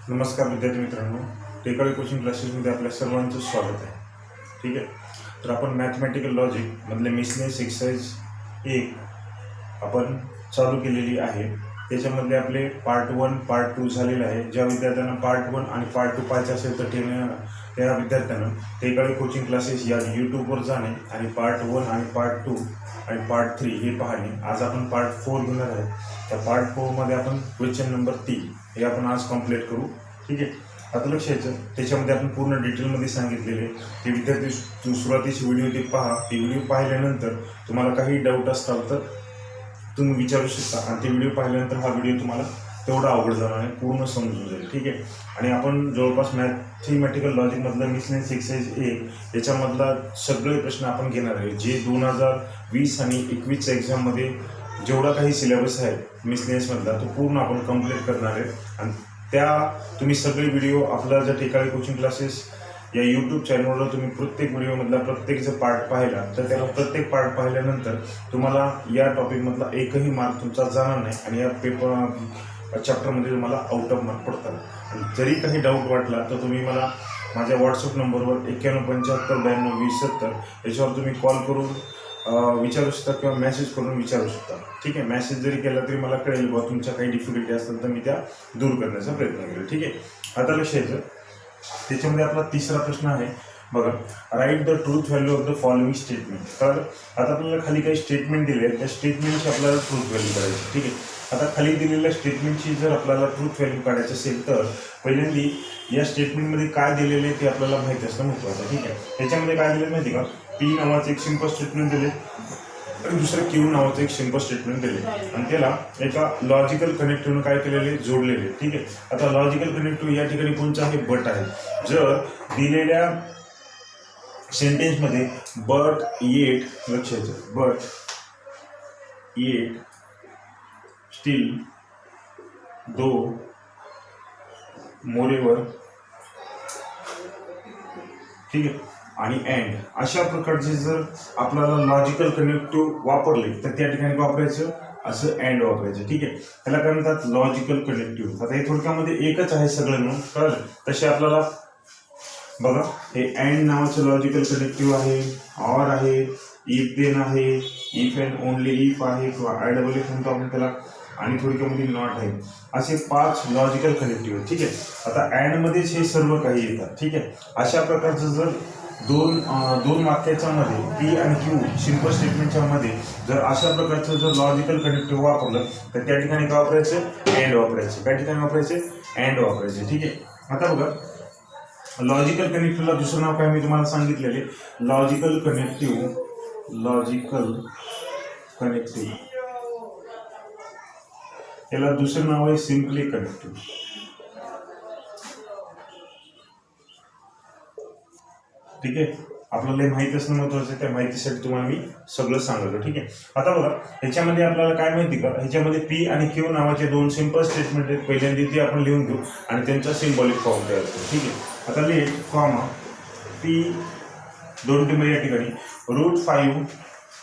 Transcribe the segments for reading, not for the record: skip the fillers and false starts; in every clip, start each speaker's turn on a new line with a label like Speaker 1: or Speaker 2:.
Speaker 1: नमस्कार विद्यार्थी मित्रांनो, टेकाळे कोचिंग क्लासेसमध्ये आपल्या सर्वांचं स्वागत आहे. ठीक आहे. तर आपण मॅथमॅटिकल लॉजिक मधले मिसलेनियस एक्सरसाइज 1 आपण चालू केलेली आहे. त्याच्यामधले आपले पार्ट 1 पार्ट 2 झालेले आहे. ज्या विद्यार्थ्यांना पार्ट 1 आणि पार्ट 2 पाहायचे असेल तर त्या विद्यार्थ्यांना टेकाळे कोचिंग क्लासेस या यूट्यूबवर जाणे आणि पार्ट 1 आणि पार्ट 2 आणि पार्ट 3 हे पाहणे. आज आपण पार्ट 4 घेणार आहे. त्या पार्ट 4मध्ये आपण क्वेश्चन नंबर 3 हे आपण आज कंप्लीट करू. ठीक आहे. आता लक्ष द्यायचं, त्याच्यामध्ये आपण पूर्ण डिटेलमध्ये सांगितलेले ते विद्यार्थी सुरुवातीची व्हिडिओ ते पहा. ती व्हिडिओ पाहिल्यानंतर तुम्हाला काही डाऊट असतात तर तुम्ही विचारू शकता आणि ते व्हिडिओ पाहिल्यानंतर हा व्हिडिओ तुम्हाला तेवढा अवघड जाणार आहे, पूर्ण समजून जाईल. ठीक आहे. आणि आपण जवळपास मॅथमॅटिकल लॉजिकमधला मिसलेनियस एक्सरसाइज 1 याच्यामधला सगळे प्रश्न आपण घेणार आहे, जे 2020 आणि 21च्या एक्झाममध्ये जेवढा काही सिलेबस आहे मिसलेनियसमधला तो पूर्ण आपण कंप्लीट करणार आहे. आणि त्या तुम्ही सगळे व्हिडिओ आपला जर टेकाळे कोचिंग क्लासेस या यूट्यूब चॅनलवर तुम्ही प्रत्येक व्हिडिओमधला प्रत्येक जर पार्ट पाहिला तर त्याला प्रत्येक पार्ट पाहिल्यानंतर तुम्हाला या टॉपिकमधला एकही मार्क तुमचा जाणार नाही आणि या चॅप्टरमध्ये तुम्हाला आउट ऑफ मार्क पडतात. आणि जरी काही डाऊट वाटला तर तुम्ही मला माझ्या व्हॉट्सअप नंबरवर 9175922070 याच्यावर तुम्ही कॉल करून विचारू शकता किंवा मेसेज करून विचारू शकता. ठीक आहे. मेसेज जरी केला तरी मला कळेल बा तुमच्या काही डिफिकल्टी असतील तर मी त्या दूर करण्याचा प्रयत्न करेल. ठीक आहे. आता लक्ष द्यायचं, त्याच्यामध्ये आपला तिसरा प्रश्न आहे बघा, write the truth value of the following statement. तर आता आपल्याला खाली काही स्टेटमेंट दिले आहेत, त्या स्टेटमेंटची आपल्याला ट्रूथ व्हॅल्यू काढायची. ठीक आहे. आता खाली दिलेल्या स्टेटमेंटची जर आपल्याला ट्रूथ व्हॅल्यू काढायची असेल तर पहिल्यांदा या स्टेटमेंटमध्ये काय दिलेले ते आपल्याला माहिती असणं महत्त्वाचं. ठीक आहे. याच्यामध्ये काय दिलं माहिती का, पी नावाचं एक सिंपल स्टेटमेंट दिले आणि दुसरं क्यू नावाचं एक सिंपल स्टेटमेंट दिले आणि त्याला एका लॉजिकल कनेक्टिव्हनं काय केलेले, जोडलेले. ठीक आहे. आता लॉजिकल कनेक्टिव्ह या ठिकाणी कोणचं आहे, बट आहे. जर दिलेल्या सेंटेन्समध्ये बट येट, लक्ष द्यायचं, but yet still though moreover, ठीक आहे, आणि अँड अशा प्रकारचे जर आपल्याला लॉजिकल कनेक्टिव्ह वापरले तर त्या ठिकाणी वापरायचं असं अँड वापरायचं. ठीक आहे. त्याला काय म्हणतात, लॉजिकल कनेक्टिव्ह. आता हे थोडक्यामध्ये एकच आहे सगळं म्हणून कळलं. तसे आपल्याला बघा, हे अँड नावाचं लॉजिकल कनेक्टिव्ह आहे, ऑर आहे, इफ देन आहे, इफ अँड ओनली इफ आहे किंवा आय डबल इफ म्हणतो आपण त्याला, आणि थोडक्यामध्ये नॉट आहे. असे 5 लॉजिकल कनेक्टिव्ह आहे. ठीक आहे. आता अँडमध्येच हे सर्व काही येतात. ठीक आहे. अशा प्रकारचं जर दोन वाक्याच्या मध्ये पी आणि क्यू सिंपल स्टेटमेंटच्या मध्ये जर अशा प्रकारचं जर लॉजिकल कनेक्टिव्ह वापरलं तर त्या ठिकाणी काय वापरायचं, अँड वापरायचं. त्या ठिकाणी वापरायचे अँड वापरायचे. ठीक आहे. आता बघा, लॉजिकल कनेक्टिव्हला दुसरं नाव काय मी तुम्हाला सांगितलेले, लॉजिकल कनेक्टिव्ह याला दुसरं नाव आहे सिम्पली कनेक्टिव्ह. ठीक आहे. आपल्याला माहिती असणं महत्वाचं आहे, त्या माहितीसाठी तुम्हाला मी सगळं सांगितलं. ठीक आहे. आता बघा, ह्याच्यामध्ये आपल्याला काय माहिती का, ह्याच्यामध्ये पी आणि क्यू नावाचे 2 सिंपल स्टेटमेंट आहेत. पहिल्यांदा ते आपण लिहून घेऊ आणि त्यांचा सिम्बॉलिक फॉर्म तयार करू. ठीक आहे. आता लिह कॉमा पी 2 टिंब या ठिकाणी √5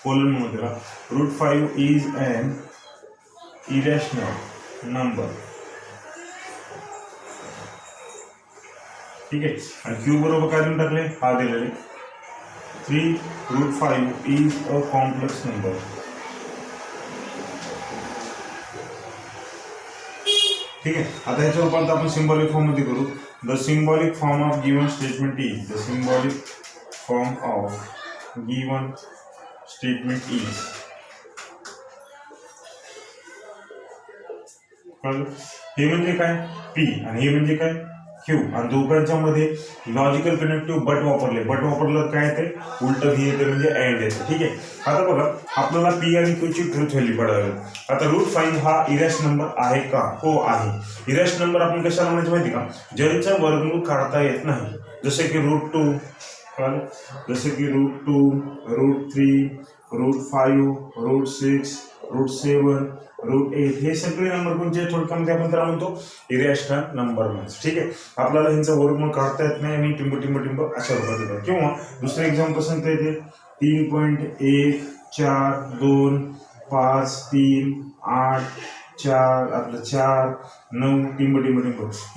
Speaker 1: कोलन मध्ये √5 इज अन इरॅशनल नंबर. ठीक आहे. आणि क्यू बरोबर काय देऊन टाकले, हा दिलेले 3√5 इज अ कॉम्प्लेक्स नंबर. ठीक आहे. आता ह्याच्या रूपांतर आपण सिम्बॉलिक फॉर्म मध्ये करू. The symbolic form of given statement is, the symbolic form of given statement is, हे म्हणजे काय, पी आणि हे म्हणजे काय, क्यू. आणि दोघांच्या मध्ये लॉजिकल कनेक्टिव्ह बट वापरले. बट वापरलं काय ते उलट व्ही येते म्हणजे अँड येते. ठीक आहे. आता बघा, आपल्याला पी आणि क्यू ची ट्रूथ व्हॅल्यू काढावी. आता √5 हा इरॅश नंबर आहे का, हो आहे. इरॅश नंबर आपण कशाला म्हणायचं माहिती का, ज्यांचं वर्गमूळ काढता येत नाही. जसे की √2, जसे की √2, √3, √5, √6, √7, √8 हे सगळे नंबर कोणते, थोडक्यामध्ये आपण त्याला म्हणतो इरॅशनल नंबर म्हणजे. ठीक आहे. आपल्याला ह्यांचं वर्गमूळ काढता येत नाही आणि टिंब अशा रूपात येतात. किंवा दुसरं एक्झाम्पल सांगता येते 3.1, 4, 2, 5, 3, 8, 4 आपलं 4 9 टिंब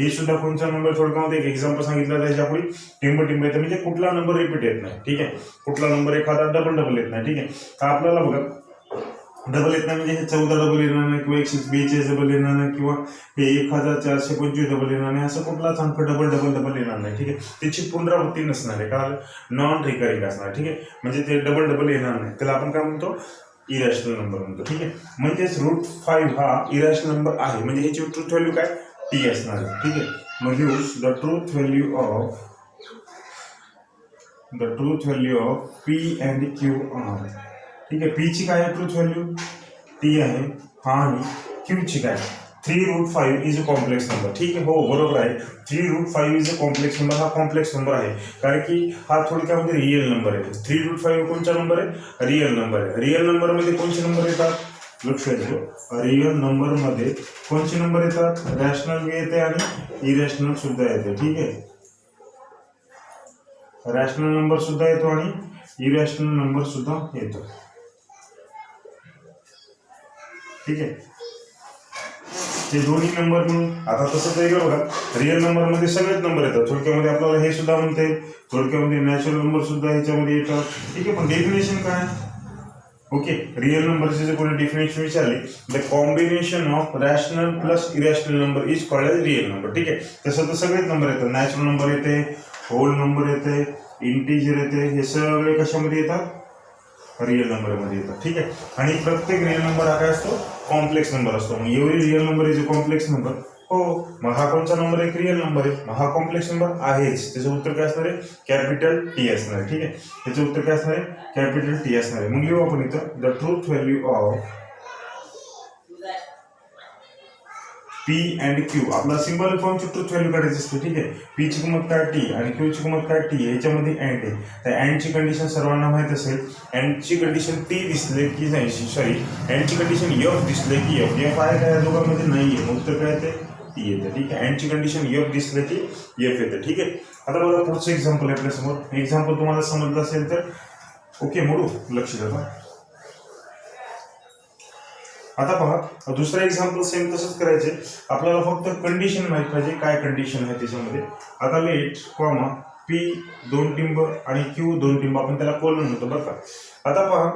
Speaker 1: हे सुद्धा कोणता नंबर थोडक्यामध्ये एक एक्झाम्पल सांगितलं त्याच्या पुढे टिंब येतं म्हणजे कुठला नंबर रिपीट येत नाही. ठीक आहे, कुठला नंबर एखादा डबल येत नाही. ठीक आहे, तर आपल्याला बघा डबल येत नाही म्हणजे हे 14 डबल येणार नाही किंवा 142 डबल येणार नाही किंवा हे 1425 डबल येणार नाही, असं कुठलाच अंक डबल येणार नाही. ठीक आहे, त्याची पुनरावृत्ती नसणार आहे, कारण नॉन रिकरिंग असणार. ठीक आहे, म्हणजे ते डबल येणार नाही, त्याला आपण काय म्हणतो, इरॅशनल नंबर म्हणतो. ठीक आहे, म्हणजेच √5 हा इरॅशनल नंबर आहे, म्हणजे ह्याची ट्रूथ व्हॅल्यू काय टी असणार आहे. ठीक आहे, म्हणजे the truth value of P and Q are. ठीक आहे, पी ची काय आहे ट्रूथ व्हॅल्यू, टी आहे हा, आणि क्यू ची काय 3√5 इज अ कॉम्प्लेक्स नंबर. ठीक आहे, हो बरोबर आहे, 3√5 इज अ कॉम्प्लेक्स नंबर. हा कॉम्प्लेक्स नंबर आहे कारण की हा थोडक्यामध्ये रिअल नंबर आहे. 3√5 कोणता नंबर आहे, रिअल नंबर आहे. रिअल नंबर मध्ये कोणते नंबर येतात, लक्ष द्या, रिअल नंबर मध्ये कोणते नंबर येतात, रॅशनल बी येते आणि इरॅशनल सुद्धा येते. ठीक आहे, रॅशनल नंबर सुद्धा येतो आणि इरॅशनल नंबर सुद्धा येतो. ठीक आहे, ते दोन्ही नंबर म्हणून आता तसं तर बघा, रिअल नंबर मध्ये सगळेच नंबर येतात. थोडक्यामध्ये आपल्याला हे सुद्धा म्हणते, थोडक्यामध्ये नॅचरल नंबर सुद्धा ह्याच्यामध्ये येतात. ठीक आहे, पण डेफिनेशन काय, ओके, रिअल नंबरचे जर कोणी डेफिनेशन विचारली, the combination of rational plus irrational number is called as real number. ठीक आहे, तसं तर सगळेच नंबर येतात, नॅचरल नंबर येते, होल नंबर येते, इंटिजर येते, हे सगळे कशामध्ये येतात, रिअल नंबर मध्ये येतात. ठीक आहे, आणि प्रत्येक रिअल नंबर हा काय असतो, कॉम्प्लेक्स नंबर असतो. मग एवढी real number is a complex number. हो, मग हा कोणता नंबर एक रिअल नंबर आहे, मग हा कॉम्प्लेक्स नंबर आहेच. त्याचं उत्तर काय असणार आहे, कॅपिटल टी असणार आहे. ठीक आहे, त्याचं उत्तर काय असणार आहे, कॅपिटल टी असणार आहे. मग लिहू आपण इथं, the truth value of P and Q. आपला सिंबॉलिक फॉर्मची ट्रूथ व्हॅल्यू काढायची असते. ठीक आहे, पी ची किंमत काय टी आणि क्यू ची किंमत काय टी, याच्यामध्ये अँड आहे. तर अँडची कंडिशन सर्वांना माहित असेल, अँडची कंडिशन टी दिसले की नाही, सॉरी, अँडची कंडिशन एफ दिसले की एफ आहे का, या दोघांमध्ये नाही आहे, उत्तर काय येते, टी येते. ठीक आहे, अँडची कंडिशन एफ दिसले की एफ येते. ठीक आहे, आता बघा पुढचं एक्झाम्पल आहे आपल्यासमोर. एक्झाम्पल तुम्हाला समजलं असेल तर ओके, मोडू, लक्ष द्या. आता पहा, दुसरा एक्झाम्पल सेम तसंच करायचे. आपल्याला फक्त कंडिशन माहित पाहिजे, काय कंडिशन आहे त्याच्यामध्ये. आता लेट कॉमा पी 2 टिंब आणि क्यू 2 टिंब, आपण त्याला कोलन म्हणतो बरं का. आता पहा,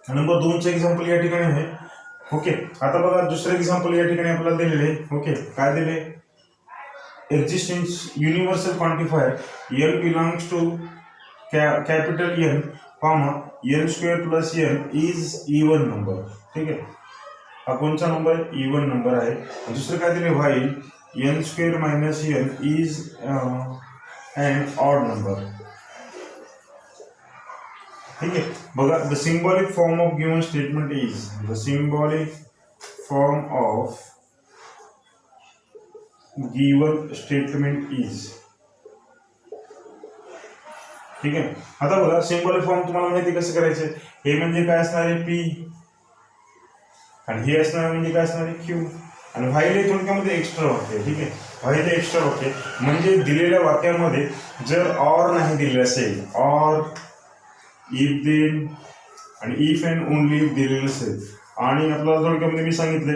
Speaker 1: नंबर 2चे एक्झाम्पल या ठिकाणी आहे. ओके, आता बघा दुसरं एक्झाम्पल या ठिकाणी आपल्याला दिलेले. ओके, काय दिले, existence universal quantifier L belongs to capital N comma n² plus n is even number. ठीक आहे, हा कोणता नंबर, इवन नंबर आहे. दुसरं काय दिले, while n² minus n is and odd number. ठीक आहे, बघा, the symbolic form of given statement is, the symbolic form of given statement is. ठीक आहे, आता बघा सिंबॉलिक फॉर्म तुम्हाला माहिती कसं करायचे. हे म्हणजे काय असणार आहे, पी, आणि हे असणार म्हणजे काय असणार आहे, क्यू, आणि व्हाईल हे थोडक्यामध्ये एक्स्ट्रा वाक्य. ठीक आहे, व्हाईल एक्स्ट्रा वाक्य म्हणजे दिलेल्या वाक्यामध्ये जर ऑर नाही दिले असेल, ऑर, इफ देन आणि इफ अँड ओनली इफ दिलेलं असेल, आणि आपल्याला थोडक्यामध्ये मी सांगितले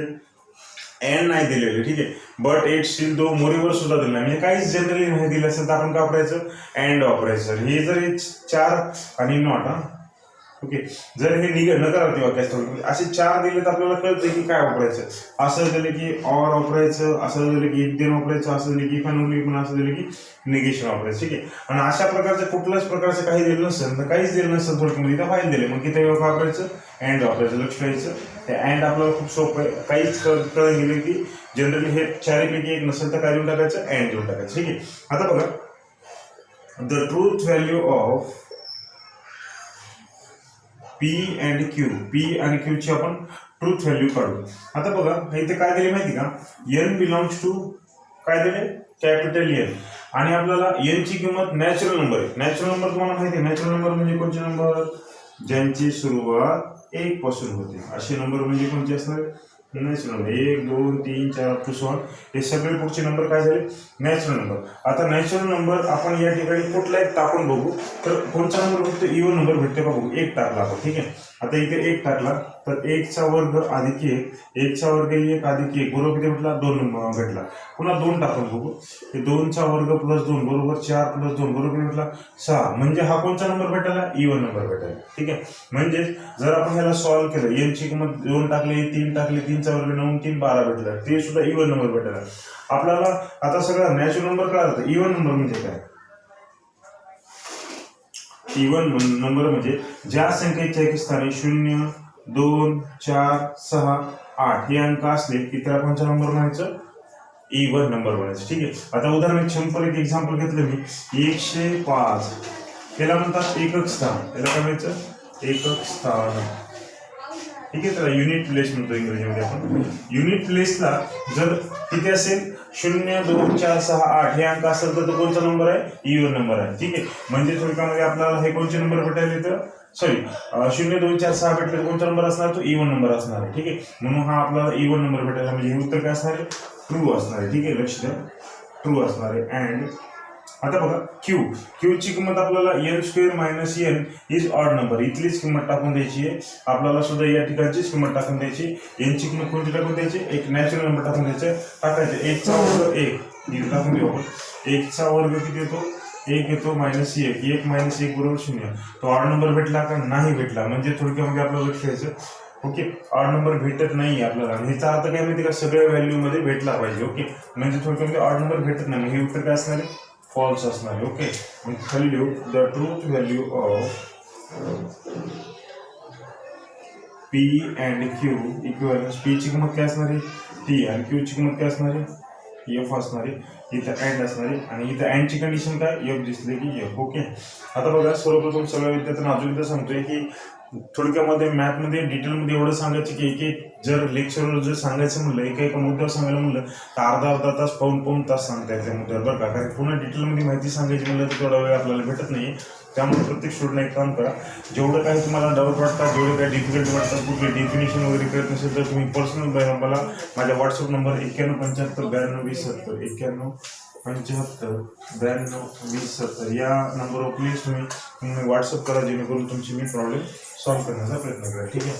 Speaker 1: एन नाही दिलेले. ठीक आहे, बट एट स्टील दो मोरीवर सुद्धा दिला नाही, म्हणजे काहीच जनरली नाही दिलं असेल तर आपण काय वापरायचं, अँड वापरायचं. हे जर हे 4 आणि नॉट, ओके, जर हे नकारार्थी वाक्य असतं, असे 4 दिले तर आपल्याला कळते की काय वापरायचं. असं दिलं की ऑर वापरायचं, असं दिलं की इफ देन वापरायचं, असं दिलं की इफ अँड ओनली, पण असं दिलं की निगेशन वापरायचं. ठीक आहे, आणि अशा प्रकारचं कुठल्याच प्रकारचं काही दिलं नसेल तर काहीच दिलं नसेल थोडक्यामध्ये तर व्हाईल दिले, मग किती वापरायचं, अँड वापरायचं. लक्ष द्यायचं, ते अँड आपल्याला खूप सोपं आहे, काहीच कळत गेलं की जनरली हे 4पैकी एक नसेल तर काय देऊन टाकायचं, अँड देऊन टाकायचं. ठीक आहे, आता बघा, the truth value of P and Q, P आणि क्यू ची आपण ट्रूथ व्हॅल्यू काढू. आता बघा इथे काय दिले माहिती का, एन बिलॉंग्स टू काय दिले, कॅपिटल एन, आणि आपल्याला एन ची किंमत नॅचरल नंबर आहे. नॅचरल नंबर तुम्हाला माहिती आहे, नॅचरल नंबर म्हणजे कोणते नंबर, ज्यांची सुरुवात 1 पासून होते, असे नंबर म्हणजे कोणते असणार, नॅचरल नंबर. 1 2 3 4 पुसवा, हे सगळे पुढचे नंबर काय झाले, नॅचरल नंबर. आता नॅचरल नंबर आपण या ठिकाणी कुठला एक टाकून बघू, तर कोणता नंबर भेटतो, इवन नंबर भेटतो का बघू. 1 टाकला आपण. ठीक आहे, आता इथे 1 टाकला तर 1चा वर्ग अधिक 1, 1चा वर्ग 1 अधिक 1 बरोबर किती भेटला? 2 भेटला. पुन्हा 2 टाकून बघू, हे 2चा वर्ग प्लस 2 बरोबर 4 प्लस 2 बरोबर किती भेटला? 6. म्हणजे हा कोणता नंबर भेटायला? इवन नंबर भेटायला. ठीक आहे, म्हणजे जर आपण ह्याला सॉल्व्ह केलं, यांची किंमत 2 टाकली, 3 टाकली, 3चा वर्ग 9, 3 12 भेटला, ते सुद्धा इवन नंबर भेटायला. आपल्याला आता सगळं नॅचरल नंबर कळाला. इवन नंबर म्हणजे काय? इवन नंबर म्हणजे ज्या संख्येच्या एक स्थानी 0, 2, 4, 6, 8 हे अंक असले की त्याला कोणता नंबर म्हणायचं? इवन नंबर म्हणायचं. ठीक आहे, आता उदाहरण एक एक्झाम्पल घेतलं मी, 105 त्याला म्हणतात एकक स्थान. त्याला काय म्हणायचं? एकक स्थान. ठीक आहे, त्याला युनिट प्लेस म्हणतो इंग्रजीमध्ये आपण. युनिट प्लेसला जर किती असेल? 0, 2, 4, 6, 8 हे अंक असेल तर तो कोणता नंबर आहे? इवन नंबर आहे. ठीक आहे, म्हणजे थोडक्यामध्ये आपल्याला हे कोणते नंबर भेटायला येतं? सॉरी, 0, 2, 4, 6 भेटले तर कोणता नंबर असणार? तो इवन नंबर असणार आहे. ठीक आहे, म्हणून हा आपल्याला इवन नंबर भेटायला, म्हणजे हे उत्तर काय असणार आहे? ट्रू असणार आहे. ठीक आहे, लक्ष द्या, ट्रू असणार आहे. अँड आता बघा क्यू ची किंमत आपल्याला n² - n is odd number, इथलीच किंमत टाकून द्यायची आहे. आपल्याला सुद्धा या ठिकाणचीच किंमत टाकून द्यायची. n ची किंमत कोणती टाकून द्यायची? एक नॅचरल नंबर टाकून द्यायचं. टाकायचं 1चा वर्ग 1 इथे टाकून देऊ आपण. 1चा वर्ग किती येतो? 1 येतो, -1 1 - 1 बरोबर 0. तो ऑड नंबर भेटला का? नाही भेटला. म्हणजे थोडक्यामध्ये आपल्याला लक्ष द्यायचं. ओके, ऑड नंबर भेटत नाही आपल्याला. ह्याचा अर्थ काय माहिती का? सगळ्या व्हॅल्यू मध्ये भेटला पाहिजे. ओके, म्हणजे थोडक्यामध्ये ऑड नंबर भेटत नाही. हे उत्तर काय असणार आहे? फॉल्स असणार आहे. ओके, मग खाली लिहू, the truth value of P and Q equals, P ची किंमत काय असणार आहे? टी, आणि क्यू ची किंमत काय असणार आहे? एफ असणार आहे. इथं अँड असणार आहे, आणि इथं अँडची कंडिशन काय? एफ दिसले की एफ. ओके, आता बघा, सर्वप्रथम सगळ्या विद्यार्थ्यांना अजून एकदा सांगतोय की थोडक्यामध्ये मॅथमध्ये डिटेलमध्ये एवढं सांगायचं की एक जर लेक्चरवर जर सांगायचं म्हणलं, एका मुद्द्यावर सांगायला म्हणलं तर अर्धा तास, पाऊण तास सांगता येते मुद्द्यावर, बरं का? कारण पुन्हा डिटेलमध्ये माहिती सांगायची म्हणलं तर थोडा वेळ आपल्याला भेटत नाही. त्यामुळे प्रत्येक स्टुडंट एक काम करा, जेवढं काही तुम्हाला डाऊट वाटतात, जेवढे काही डिफिकल्ट वाटतात, कुठले डेफिनेशन वगैरे करत नसेल तर तुम्ही पर्सनल मला माझ्या व्हॉट्सअप नंबर 9175922070 9175922070 या नंबरवर प्लीज तुम्ही व्हॉट्सअप करा, जेणेकरून तुमची मी प्रॉब्लेम सॉल्व्ह करण्याचा प्रयत्न करा. ठीक आहे,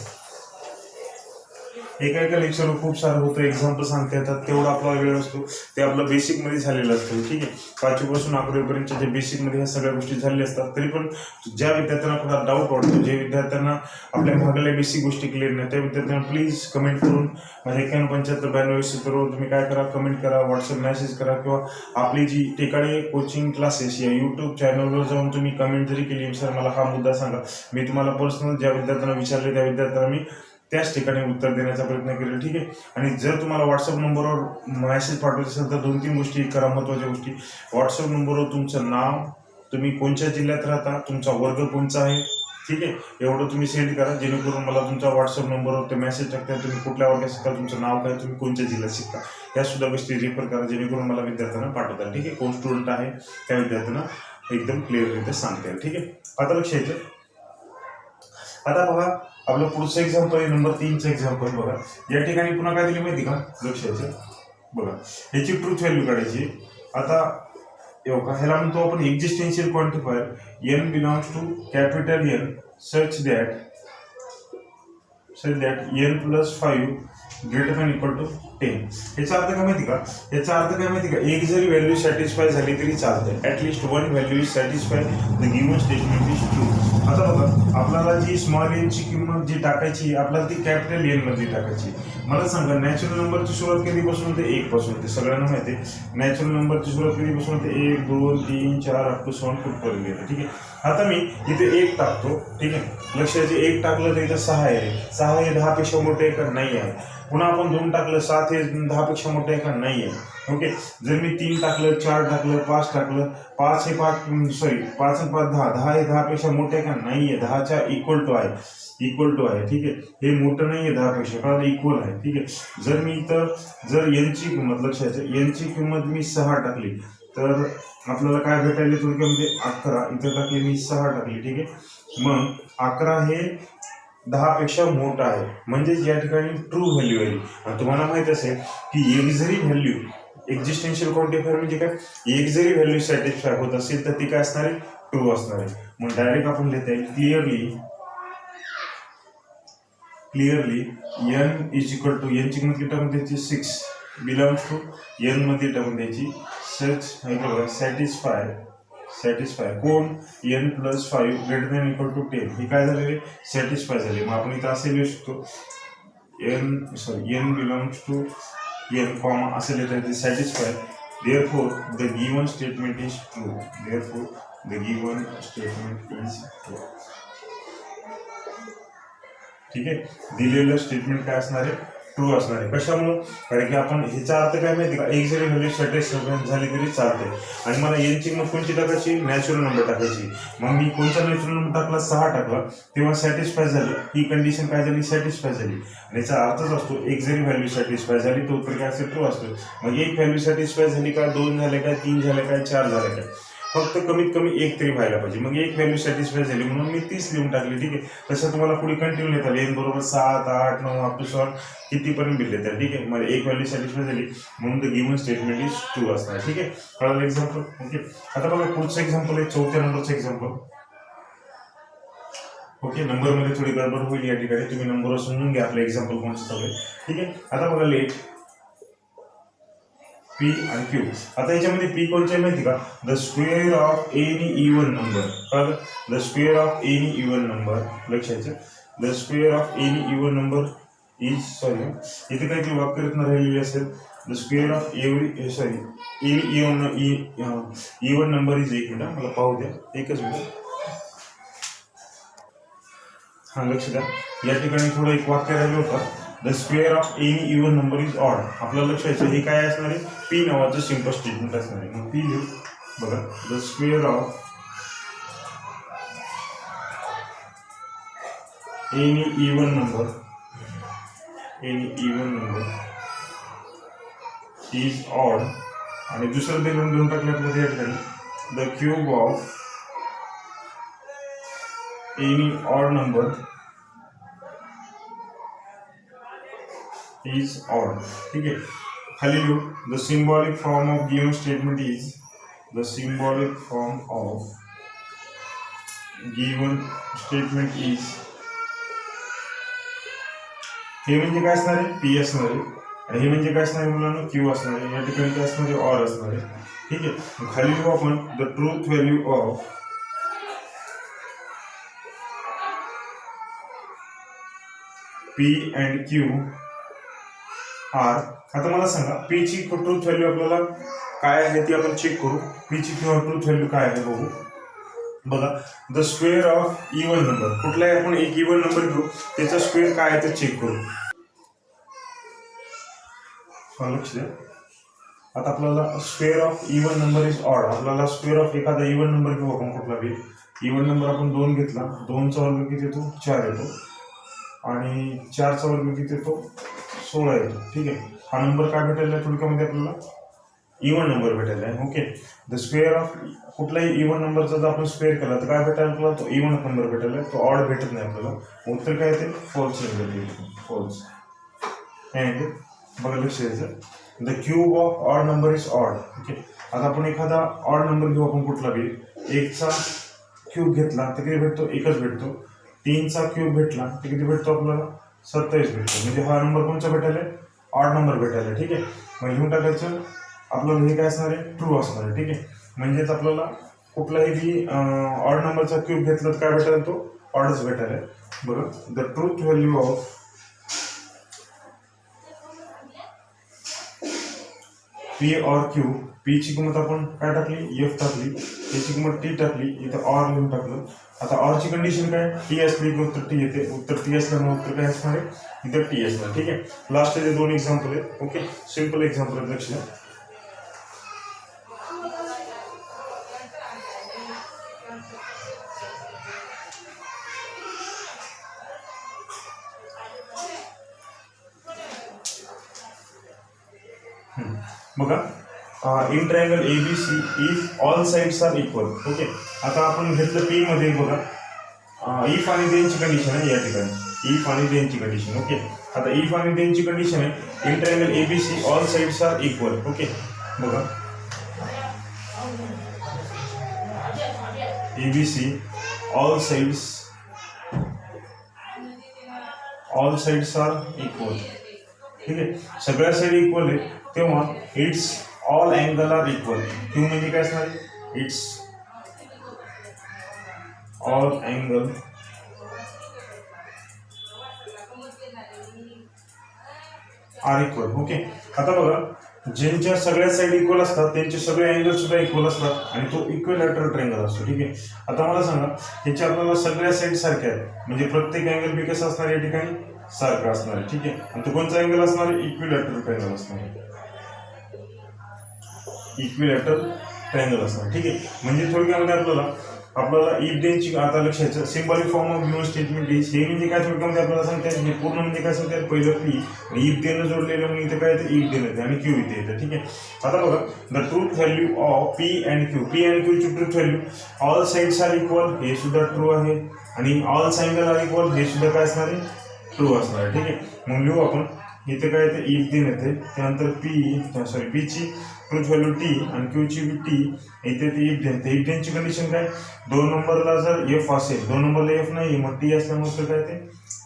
Speaker 1: एका लेक्चरवर खूप सारं होतं, एक्झाम्पल सांगता येतात, तेवढा आपला वेळ असतो. ते आपलं बेसिकमध्ये झालेलं असतं. ठीक आहे, 5वी पासून 11वी पर्यंतच्या जे बेसिकमध्ये ह्या सगळ्या गोष्टी झालेल्या असतात. तरी पण ज्या विद्यार्थ्यांना थोडा डाऊट वाटतो, जे विद्यार्थ्यांना आपल्या भागाला बेसिक गोष्टी क्लिअर नाही, त्या विद्यार्थ्यांना प्लीज कमेंट करून माझ्या 9175922070 तुम्ही काय करा? कमेंट करा, व्हॉट्सअप मेसेज करा, किंवा आपली जी टेकाळे कोचिंग क्लासेस या यूट्यूब चॅनलवर जाऊन तुम्ही कमेंट जरी केली, सर मला हा मुद्दा सांगा, मी तुम्हाला पर्सनल ज्या विद्यार्थ्यांना विचारले त्या विद्यार्थ्यांना मी त्याच ठिकाणी उत्तर देण्याचा प्रयत्न केला. ठीक आहे, आणि जर तुम्हाला व्हॉट्सअप नंबरवर मेसेज पाठवायचं असेल तर 2-3 गोष्टी करा, महत्त्वाच्या गोष्टी. व्हॉट्सअप नंबरवर तुमचं नाव, तुम्ही कोणत्या जिल्ह्यात राहता, तुमचा वर्ग कोणता आहे, ठीक आहे, एवढं तुम्ही सेंड करा, जेणेकरून मला तुमचा व्हॉट्सअप नंबरवर ते मेसेज टाकता, तुम्ही कुठल्या वर्गात शिकता, तुमचं नाव काय, तुम्ही कोणत्या जिल्ह्यात शिकता, या सुद्धा गोष्टी रेफर करा, जेणेकरून मला विद्यार्थ्यांना पाठवता. ठीक आहे, कोण स्टुडंट आहे त्या विद्यार्थ्यांना एकदम क्लिअररित्या सांगता येईल. ठीक आहे, आता लक्ष द्यायचं. आता बघा, आपलं पुढचं एक्झाम्पल आहे नंबर 3चं एक्झाम्पल. बघा, या ठिकाणी पुन्हा काय दिली माहिती का? लक्ष द्यायचं. बघा, ह्याची ट्रूथ व्हॅल्यू काढायची. आता ह्याला म्हणतो आपण existential quantifier n belongs to capital N such that n + 5 greater than equal to 10. याचा अर्थ काय माहिती का? याचा अर्थ काय माहिती का? एक जरी व्हॅल्यू सॅटिस्फाय झाली तरी चालते. At least one value is satisfy the given statement is true. आता बघा, आपल्याला जी स्मॉल एनची किंमत जी टाकायची, आपल्याला ती कॅपिटल एन मध्ये टाकायची. मला सांगा, नॅचरल नंबरची सुरुवात कधीपासून होते? 1 पासून होते. सगळ्यांना माहिती आहे नॅचरल नंबरची सुरुवात कधीपासून होते? 1 2 3 4 अप टू 7 कुठपर्यंत येते. ठीक आहे, आता मी इथे 1 टाकतो. ठीक आहे, लक्षात 1 टाकलं तर इथं 6 आहे. 6 हे 10 पेक्षा मोठे आहे का? नाही आहे. पुन्हा आपण 2 टाकलं, 7 हे 10 पेक्षा मोठे आहे का? नाही आहे. ओके, जर मी 3 टाकलं, 4 टाकलं, 5 टाकलं, 5 हे 5 आणि 5 10, 10 हे 10 पेक्षा मोठे आहे का? नाही आहे. 10च्या इक्वल टू आहे. ठीक आहे, हे मोठं नाही आहे 10 पेक्षा, कारण इक्वल आहे. ठीक आहे, जर मी इथं जर यांची किंमत, लक्षात यांची किंमत मी 6 टाकली तर आपल्याला काय भेटायला? थोडक्यामध्ये 11. इथं टाकली मी 6 टाकली. ठीक आहे, मग 11 हे 10 पेक्षा मोठा आहे, म्हणजे या ठिकाणी ट्रू व्हॅल्यू आहे. आणि तुम्हाला माहित असेल की एक जरी व्हॅल्यू एक्झिस्टेन्शियल क्वांटिफायर म्हणजे काय? एक जरी व्हॅल्यू सॅटिस्फाय होत असेल तर ती काय असणार आहे? ट्रू असणार आहे. मग डायरेक्ट आपण लिहिता येईल clearly clearly n is equal to n ची किंमत किती टाकून द्यायची 6 बिलॉंग्स टू n मध्ये टाकून द्यायची सच सॅटिस्फाय कोण n plus 5 greater than equal to 10 हे काय झालेले सॅटिस्फाय झाले. मग आपण इथं असे लिहू शकतो n belongs to n comma असे लिहिता येते satisfy. therefore the given statement is true. therefore the given statement is true. ठीक आहे, दिलेलं स्टेटमेंट काय असणार आहे ट्रू असणार आहे. कशामुळे कारण की आपण ह्याचा अर्थ काय माहिती का एक जरी व्हॅल्यू सॅटिस्फाय झाली तरी चालते आणि मला n ची मग कोणती टाकायची नॅचरल नंबर टाकायची. मग मी कोणता नॅचरल नंबर टाकला 6 टाकला तेव्हा सॅटिस्फाय झाली ही कंडिशन काय झाली सॅटिस्फाय झाली. आणि याचा अर्थच असतो एक जरी व्हॅल्यू सॅटिस्फाय झाली तो उत्तर काय असेल ट्रू असतो. मग एक व्हॅल्यू सॅटिस्फाय झाली का 2 झाले काय 3 झाले काय 4 झाले काय फक्त कमीत कमी एक तरी व्हायला पाहिजे. मग एक व्हॅल्यू सॅटिस्फाय झाली म्हणून मी 30 लिहून टाकली. ठीक आहे, तसं तुम्हाला पुढे कंटिन्यू लिहिता येईल बरोबर 7 8 9 अप टू 7 कितीपर्यंत बिल तर ठीक आहे. मग एक व्हॅल्यू सॅटिस्फाय झाली म्हणून the given statement is true असणार. ठीक आहे, कळलं एक्झाम्पल. ओके, आता बघा पुढचं एक्झाम्पल आहे 4थ्या नंबरचं एक्झाम्पल. ओके, नंबरमध्ये थोडी गडबड होईल या ठिकाणी तुम्ही नंबरवर समजून घ्या आपलं एक्झाम्पल कोणतं चालू आहे. ठीक आहे, आता बघा लेट पी आणि क्यू. आता याच्यामध्ये पी कोणते माहिती का the square of any even number. कळलं, the square of any even number लक्षायचं the square of any even number is इथे काहीतरी वाक्यरचना राहिलेली असेल the square of every any even number is एक मिनिट मला पाहू द्या एकच मिनिट. हा लक्ष द्या या ठिकाणी थोडं एक वाक्य राहिलं होतं the square of any even number is odd. आपल्याला लक्षायचं हे काय असणार आहे पी नावाचं सिंपल स्टेटमेंट असणार आहे. मग पी लिहू बघा the square of any even number is odd आणि दुसरं ते लिहून टाकलं आपल्याला या ठिकाणी the cube of any odd number is odd. ठीक है, खाली लिहू the symbolic form of given statement is the symbolic form of given statement is हे म्हणजे काय असणार आहे पी असणार आहे आणि हे म्हणजे काय असणार आहे मुलांना क्यू असणार आहे. या ठिकाणी काय असणार आहे ऑर असणार आहे. ठीक आहे, खाली लिहू आपण the truth value of P and Q are. आता मला सांगा पी ची ट्रूथ व्हॅल्यू आपल्याला काय आहे ती आपण चेक करू. पी ची ट्रूथ व्हॅल्यू काय आहे बघू. बघा the square of even number कुठलाही आपण एक इवन नंबर घेऊ त्याचा स्क्वेअर काय आहे ते चेक करू. लक्ष द्या आता आपल्याला square of even number is odd. आपल्याला स्क्वेअर ऑफ एखादा इवन नंबर घेऊ आपण कुठला बी इवन नंबर आपण 2 घेतला 2चा वर्ग किती येतो 4 येतो आणि 4चा वर्ग किती येतो 16 येतो. ठीक आहे, हा नंबर काय भेटायला आहे थोडक्यामध्ये आपल्याला इवन नंबर भेटायला आहे. ओके, द स्क्वेअर ऑफ कुठलाही इवन नंबरचा जर आपण स्क्वेअर केला तर काय भेटायला आपल्याला तो इवन नंबर भेटायला आहे. तो ऑड भेटत नाही आपल्याला. उत्तर काय येते फॉल्स येईल फॉल्स. अँड बघा लक्ष द्यायचं the cube of odd number is odd. Okay, आता आपण एखादा ऑड नंबर घेऊ आपण कुठला बी 1चा क्यूब घेतला तर किती भेटतो 1च भेटतो. 3चा क्यूब भेटला तर किती भेटतो आपल्याला 27 भेटतो. म्हणजे हा नंबर कोणचा भेटायला आहे ऑड नंबर भेटायला. ठीक आहे, मग लिहून टाकायचं आपल्याला हे काय असणार आहे ट्रू असणार आहे. ठीक आहे, म्हणजेच आपल्याला कुठलाही बी ऑड नंबरचा क्यूब घेतला तर काय भेटायला तो ऑडच भेटायला आहे. बरं the truth value of P और क्यू. पी ची किंमत आपण काय टाकली एफ टाकली त्याची किंमत टी टाकली इथं ऑर लिहून टाकलं. आता ऑर ची कंडिशन काय टी असली की उत्तर टी येते. उत्तर टी असल्यामुळे उत्तर काय असणार आहे इथं टी असणार. ठीक आहे, लास्ट जे 2 एक्झाम्पल आहेत. ओके, सिंपल एक्झाम्पल आहेत लक्ष द्या. बघा in triangle ABC is all sides are equal. Okay, आता आपण घेतलं पी मध्ये बघा इफ आणि देनची कंडिशन आहे या ठिकाणी इफ आणि देनची कंडिशन. ओके, आता इफ आणि देनची कंडिशन आहे in triangle ABC all sides are equal. Okay, बघा ABC all all sides are equal, ठीक आहे, सगळ्या साईड इक्वल आहे तेव्हा it's all angle are equal. Q म्हणजे काय असणार आहे, it's all angle are equal. Okay, आता बघा ज्यांच्या सगळ्या साईड इक्वल असतात त्यांचे सगळे अँगल सुद्धा इक्वल असतात आणि तो इक्विलॅटरल ट्रायंगल असतो. ठीक आहे, आता मला सांगा याच्या आपल्याला सगळ्या साईड सारख्या आहेत म्हणजे प्रत्येक अँगल बी कसं असणार या ठिकाणी सारखं असणार आहे. ठीक आहे, आणि तो कोणता अँगल असणार आहे, इक्विलॅटरल ट्रायंगल असणार आहे, इक्विलॅटरल ट्रायंगल असणार. ठीक आहे, म्हणजे थोडक्यामध्ये आपल्याला इफ देनची आता लक्षायचं symbolic form of given statement is, हे म्हणजे काय थोडक्यामध्ये आपल्याला सांगतात हे पूर्ण म्हणजे काय सांगतात पहिलं पी आणि इफ देणं जोडलेलं म्हणजे इथे काय येतं इफ देणं येते आणि क्यू इथे येतं. ठीक आहे, आता बघा the truth value of P and Q ची truth value all sides are equal, हे सुद्धा ट्रू आहे आणि ऑल अँगल आर इक्वल, हे सुद्धा काय असणार आहे ट्रू असणार आहे. ठीक आहे, मग लिहू आपण इथे काय येते इफ देणं येते, त्यानंतर पी ची ट्रूथ व्हॅल्यू टी आणि क्यू ची टी, इथे ते इफ देन. इफ देनची कंडिशन काय, 2 नंबरला जर एफ असेल, 2 नंबरला एफ नाही मग टी असल्यामुळे काय ते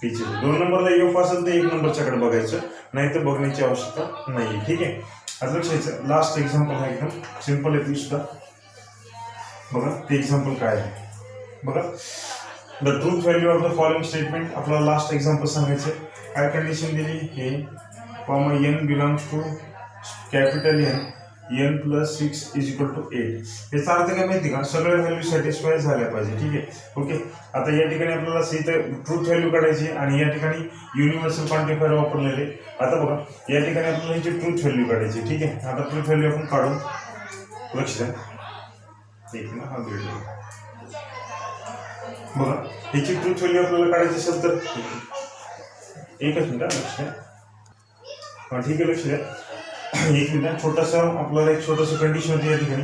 Speaker 1: टीचे, 2 नंबरला एफ असेल तर 1 नंबरच्याकडे बघायचं नाही तर बघण्याची आवश्यकता नाही. ठीक आहे, आता लक्षायचं लास्ट एक्झाम्पल आहे एकदम सिंपल आहे ती सुद्धा. बघा ते एक्झाम्पल काय आहे बघा, the truth value of the following statement. आपल्याला लास्ट एक्झाम्पल सांगायचं काय कंडिशन दिली, हे comma N belongs to capital N plus 6 is equal to 8. याचा अर्थ काय माहिती का, सगळ्या व्हॅल्यू सॅटिस्फाय झाल्या पाहिजे. ठीक आहे, ओके, आता या ठिकाणी आपल्याला ट्रूथ व्हॅल्यू काढायची आणि या ठिकाणी युनिव्हर्सल क्वांटिफायर वापरलेले. आता बघा या ठिकाणी आपल्याला याची ट्रूथ व्हॅल्यू काढायची. ठीक आहे, आता ट्रूथ व्हॅल्यू आपण काढू, लक्ष द्या हा ग्रेड बघा याची ट्रूथ व्हॅल्यू आपल्याला काढायची असेल तर एकच मिनिट लक्ष द्या. ठीक आहे, लक्ष द्या एक मिनिट. छोटासा आपल्याला एक छोटंसं कंडिशन होती या ठिकाणी.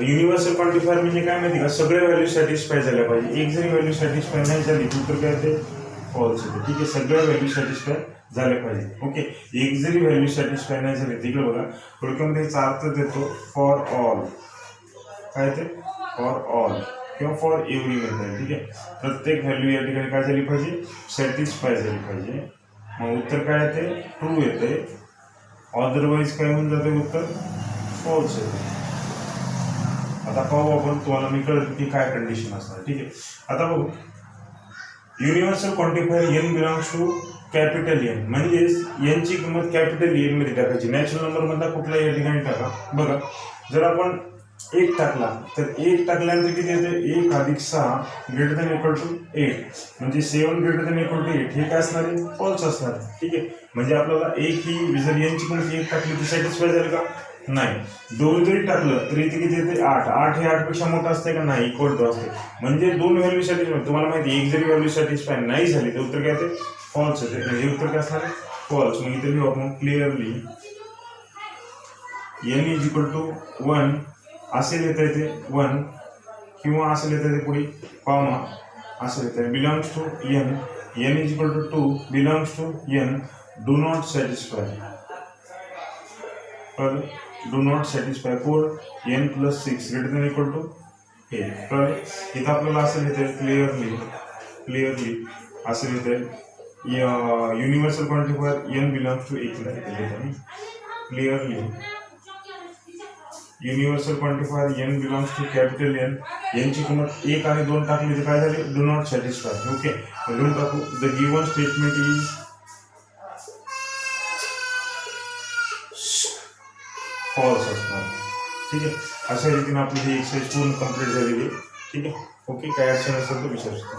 Speaker 1: युनिव्हर्सल क्वांटिफायर म्हणजे काय माहिती का, सगळ्या व्हॅल्यू सॅटिस्फाय झाल्या पाहिजे. एक जरी व्हॅल्यू सॅटिस्फाय नाही झाली तर काय ते फॉल्स होते. ठीक आहे, सगळ्या व्हॅल्यू सॅटिस्फाय झाल्या पाहिजे. ओके, एक जरी व्हॅल्यू सॅटिस्फाय नाही झाली तिकडे बघा थोडक्यामध्ये याचा अर्थ देतो फॉर ऑल, काय ते फॉर ऑल किंवा फॉर एव्हरी म्हणतात. ठीक आहे, प्रत्येक व्हॅल्यू या ठिकाणी काय झाली पाहिजे सॅटिस्फाय झाली पाहिजे. मग उत्तर काय येते ट्रू येते, अदरवाईज काय होऊन जाते उत्तर फॉल्स येते. आता पाहू आपण, तुम्हाला मी कळत की काय कंडिशन असणार. ठीक आहे, आता बघू universal quantifier N belongs to capital N म्हणजेच एनची किंमत कॅपिटल एन मध्ये टाकायची. नॅचरल नंबर मधला कुठला या ठिकाणी टाका. बघा जर आपण 1 टाकला तर 1 टाकल्यानंतर किती येते 1 अधिक 6 ग्रेटर दॅन इक्वल टू 8 म्हणजे 7 ग्रेटर दॅन इक्वल टू 8 हे काय असणार आहे फॉल्स असणार आहे. ठीक आहे, म्हणजे आपल्याला 1 ही जर यांची किंमत 1 टाकली तर सॅटिस्फाय झाली का नाही. 2 जरी टाकलं तरी इथे किती येते 8 हे 8 पेक्षा मोठं असते का नाही इक्वल टू असते. म्हणजे 2 व्हॅल्यू सॅटिस्फाय, तुम्हाला माहिती एक जरी व्हॅल्यू सॅटिस्फाय नाही झाली तर उत्तर काय येते फॉल्स येते. म्हणजे उत्तर काय असणार आहे फॉल्स. मग इथे लिहू आपण clearly n is equal to 1 असे लिहिता येते 1 किंवा असं लिहिता येते पुढे कॉमा असं लिहिता येते belongs to n is equal to 2 belongs to n do not satisfy do not satisfy code n plus 6 greater than equal to 8. तर इथं आपल्याला असं लिहिता येईल क्लिअरली असं लिहिता येईल universal quantifier n belongs to 8 clearly universal quantifier n belongs to capital N, यांची किंमत 1 आणि 2 टाकली तर काय झाले डू नॉट सॅटिस्फाय. ओके, लिहून टाकू the given statement is false असणार. ठीक आहे, अशा रीतीने आपली ही एक्सरसाइज पूर्ण कंप्लीट झालेली आहे. ठीक आहे, ओके, काय अडचण असेल तर विचारू शकता.